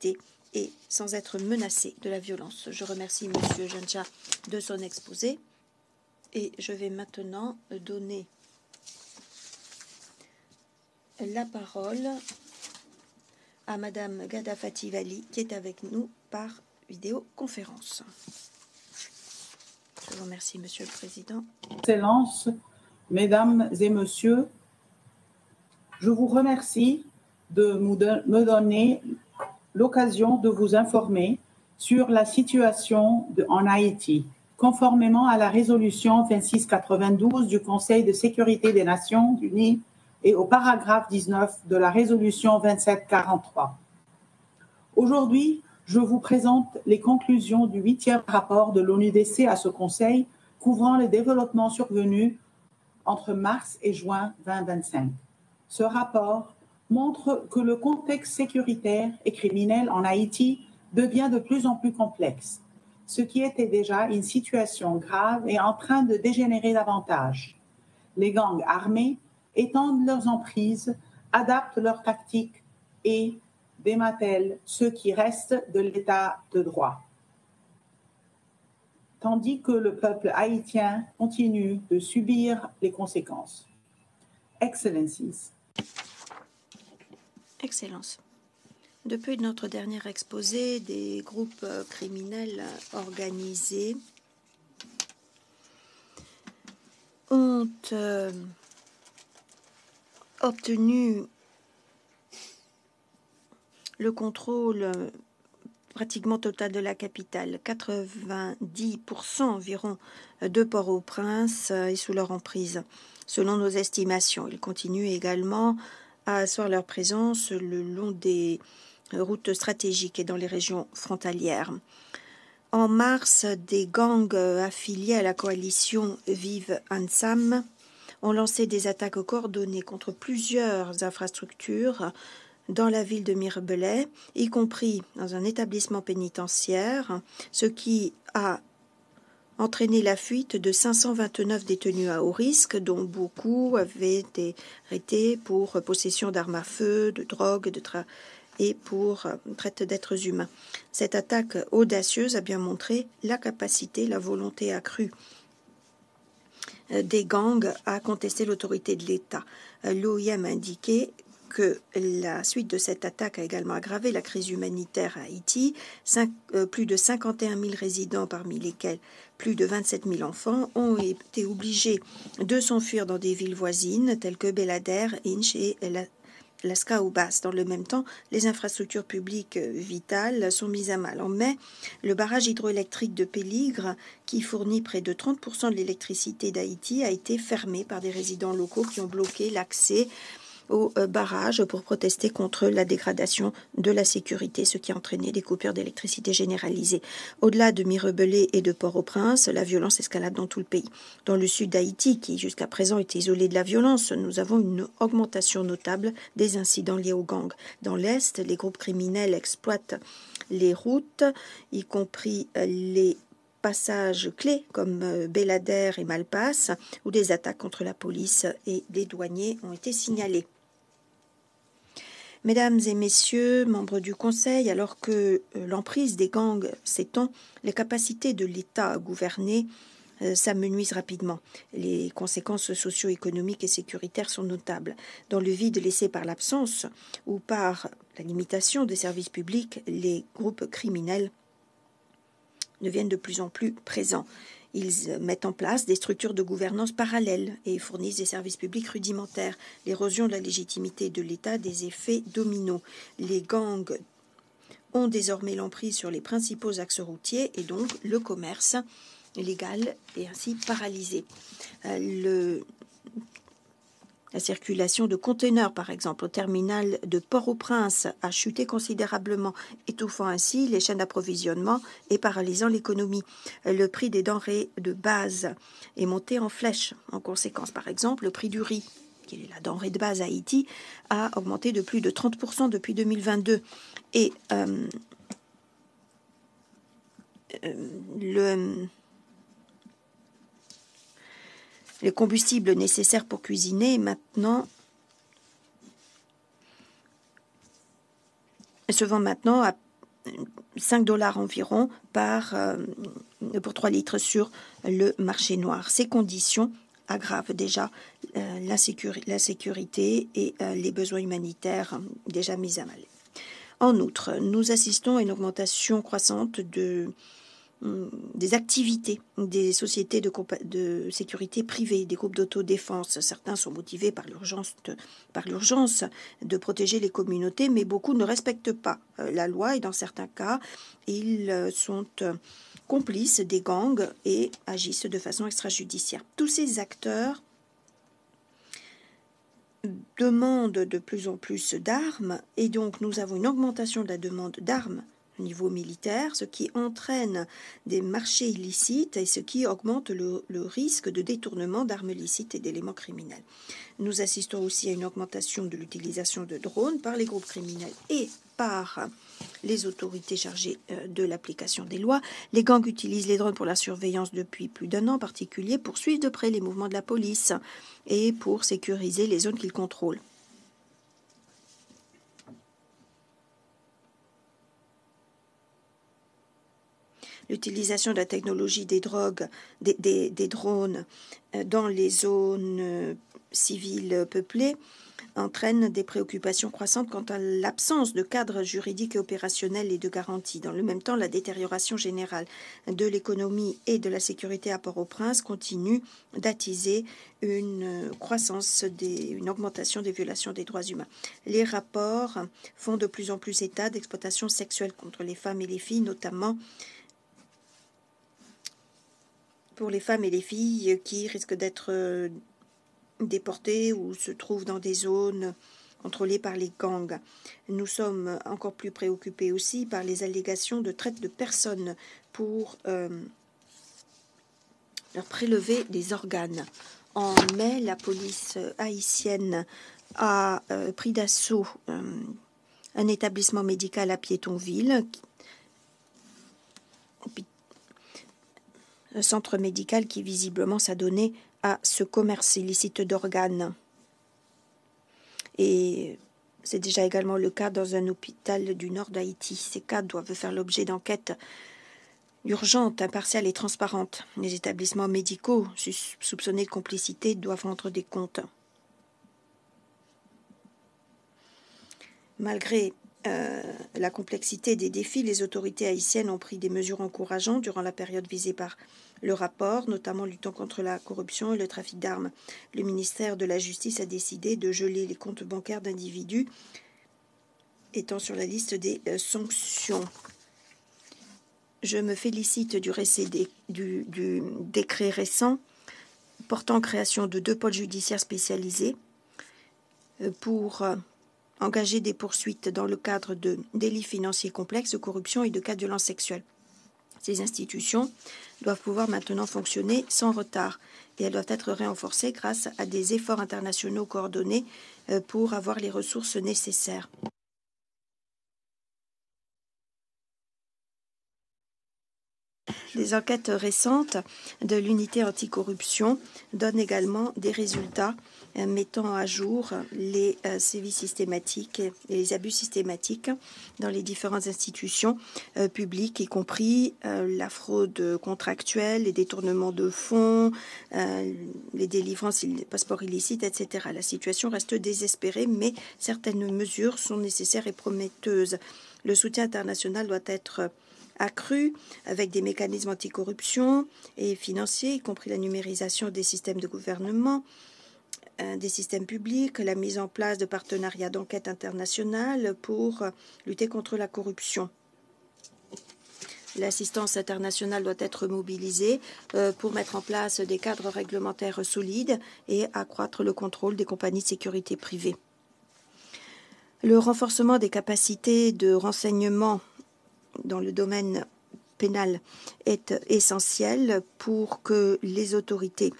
et sans être menacé de la violence. Je remercie M. Jancha de son exposé et je vais maintenant donner la parole à Madame Ghada Fativali qui est avec nous par vidéoconférence. Je vous remercie, Monsieur le Président. Excellences, Mesdames et Messieurs, je vous remercie de me donner l'occasion de vous informer sur la situation en Haïti, conformément à la résolution 2692 du Conseil de sécurité des Nations Unies et au paragraphe 19 de la résolution 2743. Aujourd'hui, je vous présente les conclusions du 8e rapport de l'ONUDC à ce Conseil, couvrant les développements survenus entre mars et juin 2025. Ce rapport montre que le contexte sécuritaire et criminel en Haïti devient de plus en plus complexe. Ce qui était déjà une situation grave est en train de dégénérer davantage. Les gangs armés étendent leurs emprises, adaptent leurs tactiques et démantèlent ce qui reste de l'état de droit. Tandis que le peuple haïtien continue de subir les conséquences. Excellencies. Excellence. Depuis notre dernier exposé, des groupes criminels organisés ont obtenu le contrôle pratiquement total de la capitale. 90% environ de Port-au-Prince est sous leur emprise, selon nos estimations. Ils continuent également à asseoir leur présence le long des routes stratégiques et dans les régions frontalières. En mars, des gangs affiliés à la coalition Vive Ansam ont lancé des attaques coordonnées contre plusieurs infrastructures dans la ville de Mirebalais, y compris dans un établissement pénitentiaire, ce qui a entraîné la fuite de 529 détenus à haut risque, dont beaucoup avaient été arrêtés pour possession d'armes à feu, de drogue, et pour traite d'êtres humains. Cette attaque audacieuse a bien montré la capacité, la volonté accrue des gangs à contester l'autorité de l'État. L'OIM a indiqué que la suite de cette attaque a également aggravé la crise humanitaire à Haïti. Plus de 51 000 résidents, parmi lesquels plus de 27 000 enfants, ont été obligés de s'enfuir dans des villes voisines telles que Belader, Inch et Las Caobas. Dans le même temps, les infrastructures publiques vitales sont mises à mal. En mai, le barrage hydroélectrique de Péligre, qui fournit près de 30% de l'électricité d'Haïti, a été fermé par des résidents locaux qui ont bloqué l'accès au barrage pour protester contre la dégradation de la sécurité, ce qui a entraîné des coupures d'électricité généralisées. Au-delà de Mirebalais et de Port-au-Prince, la violence escalade dans tout le pays. Dans le sud d'Haïti, qui jusqu'à présent était isolé de la violence, nous avons une augmentation notable des incidents liés aux gangs. Dans l'Est, les groupes criminels exploitent les routes, y compris les passages clés comme Belader et Malpasse, où des attaques contre la police et les douaniers ont été signalées. Mesdames et messieurs, membres du Conseil, alors que l'emprise des gangs s'étend, les capacités de l'État à gouverner s'amenuisent rapidement. Les conséquences socio-économiques et sécuritaires sont notables. Dans le vide laissé par l'absence ou par la limitation des services publics, les groupes criminels deviennent de plus en plus présents. Ils mettent en place des structures de gouvernance parallèles et fournissent des services publics rudimentaires. L'érosion de la légitimité de l'État a des effets dominos. Les gangs ont désormais l'emprise sur les principaux axes routiers et donc le commerce légal est ainsi paralysé. La circulation de conteneurs, par exemple, au terminal de Port-au-Prince a chuté considérablement, étouffant ainsi les chaînes d'approvisionnement et paralysant l'économie. Le prix des denrées de base est monté en flèche. En conséquence, par exemple, le prix du riz, qui est la denrée de base à Haïti, a augmenté de plus de 30% depuis 2022. Et les combustibles nécessaires pour cuisiner se vend maintenant à $5 environ pour 3 litres sur le marché noir. Ces conditions aggravent déjà la sécurité et les besoins humanitaires déjà mis à mal. En outre, nous assistons à une augmentation croissante des activités des sociétés de sécurité privées, des groupes d'autodéfense. Certains sont motivés par l'urgence de protéger les communautés, mais beaucoup ne respectent pas la loi et dans certains cas, ils sont complices des gangs et agissent de façon extrajudiciaire. Tous ces acteurs demandent de plus en plus d'armes et donc nous avons une augmentation de la demande d'armes au niveau militaire, ce qui entraîne des marchés illicites et ce qui augmente le risque de détournement d'armes licites et d'éléments criminels. Nous assistons aussi à une augmentation de l'utilisation de drones par les groupes criminels et par les autorités chargées de l'application des lois. Les gangs utilisent les drones pour la surveillance depuis plus d'1 an, en particulier pour suivre de près les mouvements de la police et pour sécuriser les zones qu'ils contrôlent. L'utilisation de la technologie des drones dans les zones civiles peuplées entraîne des préoccupations croissantes quant à l'absence de cadre juridique et opérationnel et de garantie. Dans le même temps, la détérioration générale de l'économie et de la sécurité à Port-au-Prince continue d'attiser une augmentation des violations des droits humains. Les rapports font de plus en plus état d'exploitation sexuelle contre les femmes et les filles, notamment pour les femmes et les filles qui risquent d'être déportés ou se trouvent dans des zones contrôlées par les gangs. Nous sommes encore plus préoccupés aussi par les allégations de traite de personnes pour leur prélever des organes. En mai, la police haïtienne a pris d'assaut un établissement médical à Pétionville, un centre médical qui visiblement s'adonnait à ce commerce illicite d'organes. Et c'est déjà également le cas dans un hôpital du nord d'Haïti. Ces cas doivent faire l'objet d'enquêtes urgentes, impartiales et transparentes. Les établissements médicaux soupçonnés de complicité doivent rendre des comptes. Malgré la complexité des défis, les autorités haïtiennes ont pris des mesures encourageantes durant la période visée par le rapport, notamment luttant contre la corruption et le trafic d'armes. Le ministère de la Justice a décidé de geler les comptes bancaires d'individus étant sur la liste des sanctions. Je me félicite du décret récent portant création de 2 pôles judiciaires spécialisés pour engager des poursuites dans le cadre de délits financiers complexes, de corruption et de cas de violence sexuelle. Ces institutions doivent pouvoir maintenant fonctionner sans retard et elles doivent être renforcées grâce à des efforts internationaux coordonnés pour avoir les ressources nécessaires. Les enquêtes récentes de l'unité anticorruption donnent également des résultats mettant à jour les sévices systématiques et les abus systématiques dans les différentes institutions publiques, y compris la fraude contractuelle, les détournements de fonds, les délivrances, les passeports illicites, etc. La situation reste désespérée, mais certaines mesures sont nécessaires et prometteuses. Le soutien international doit être accru avec des mécanismes anticorruption et financiers, y compris la numérisation des systèmes de gouvernement, des systèmes publics, la mise en place de partenariats d'enquête internationale pour lutter contre la corruption. L'assistance internationale doit être mobilisée pour mettre en place des cadres réglementaires solides et accroître le contrôle des compagnies de sécurité privées. Le renforcement des capacités de renseignement dans le domaine pénal est essentiel pour que les autorités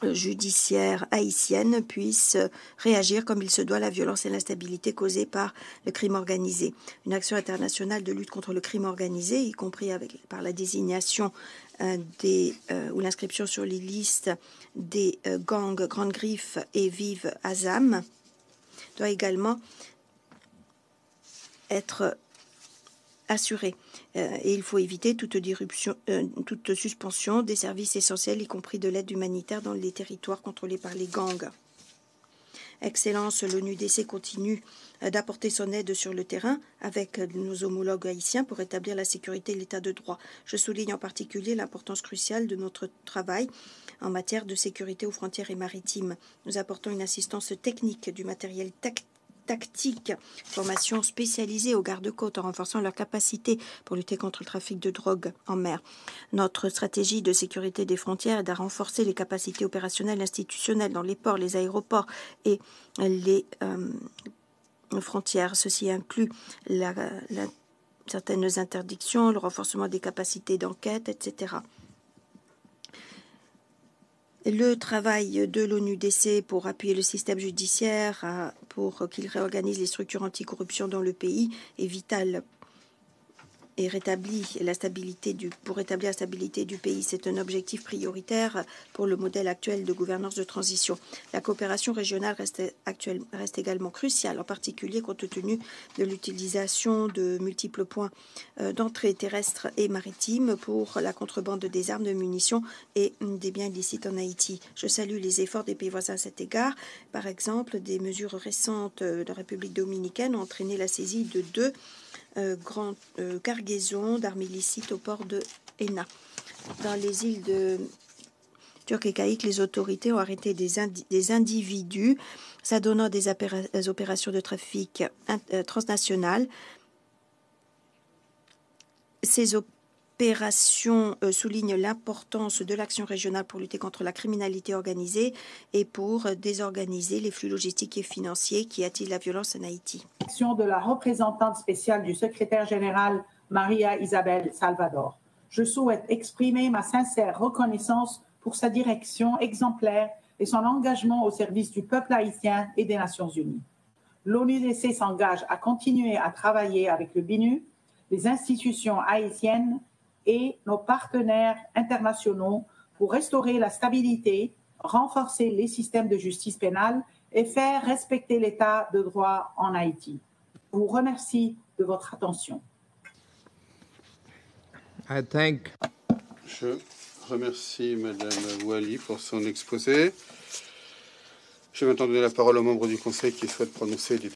judiciaires haïtiennes puissent réagir comme il se doit à la violence et l'instabilité causées par le crime organisé. Une action internationale de lutte contre le crime organisé, y compris par la désignation ou l'inscription sur les listes des gangs Grande Griffe et Vive Azam, doit également être assurée. Et il faut éviter toute suspension des services essentiels, y compris de l'aide humanitaire dans les territoires contrôlés par les gangs. Excellence, l'ONUDC continue d'apporter son aide sur le terrain avec nos homologues haïtiens pour établir la sécurité et l'état de droit. Je souligne en particulier l'importance cruciale de notre travail en matière de sécurité aux frontières et maritimes. Nous apportons une assistance technique, du matériel tactique, formation spécialisée aux gardes-côtes en renforçant leur capacité pour lutter contre le trafic de drogue en mer. Notre stratégie de sécurité des frontières est de renforcer les capacités opérationnelles institutionnelles dans les ports, les aéroports et les frontières. Ceci inclut certaines interdictions, le renforcement des capacités d'enquête, etc. Le travail de l'ONUDC pour appuyer le système judiciaire, pour qu'il réorganise les structures anticorruption dans le pays, est vital et pour rétablir la stabilité du pays. C'est un objectif prioritaire pour le modèle actuel de gouvernance de transition. La coopération régionale reste également cruciale, en particulier compte tenu de l'utilisation de multiples points d'entrée terrestres et maritimes pour la contrebande des armes, de munitions et des biens illicites en Haïti. Je salue les efforts des pays voisins à cet égard. Par exemple, des mesures récentes de la République dominicaine ont entraîné la saisie de 2 grandes cargaisons d'armes illicites au port de Henna. Dans les îles de Turques et Caïques, les autorités ont arrêté des individus s'adonnant des opérations de trafic transnationales. Ces opérations soulignent l'importance de l'action régionale pour lutter contre la criminalité organisée et pour désorganiser les flux logistiques et financiers qui attisent la violence en Haïti. De la représentante spéciale du secrétaire général Maria Isabel Salvador. Je souhaite exprimer ma sincère reconnaissance pour sa direction exemplaire et son engagement au service du peuple haïtien et des Nations Unies. L'ONUDC s'engage à continuer à travailler avec le BINU, les institutions haïtiennes et nos partenaires internationaux pour restaurer la stabilité, renforcer les systèmes de justice pénale et faire respecter l'état de droit en Haïti. Je vous remercie de votre attention. Je remercie Madame Ouali pour son exposé. Je vais maintenant donner la parole aux membres du Conseil qui souhaitent prononcer des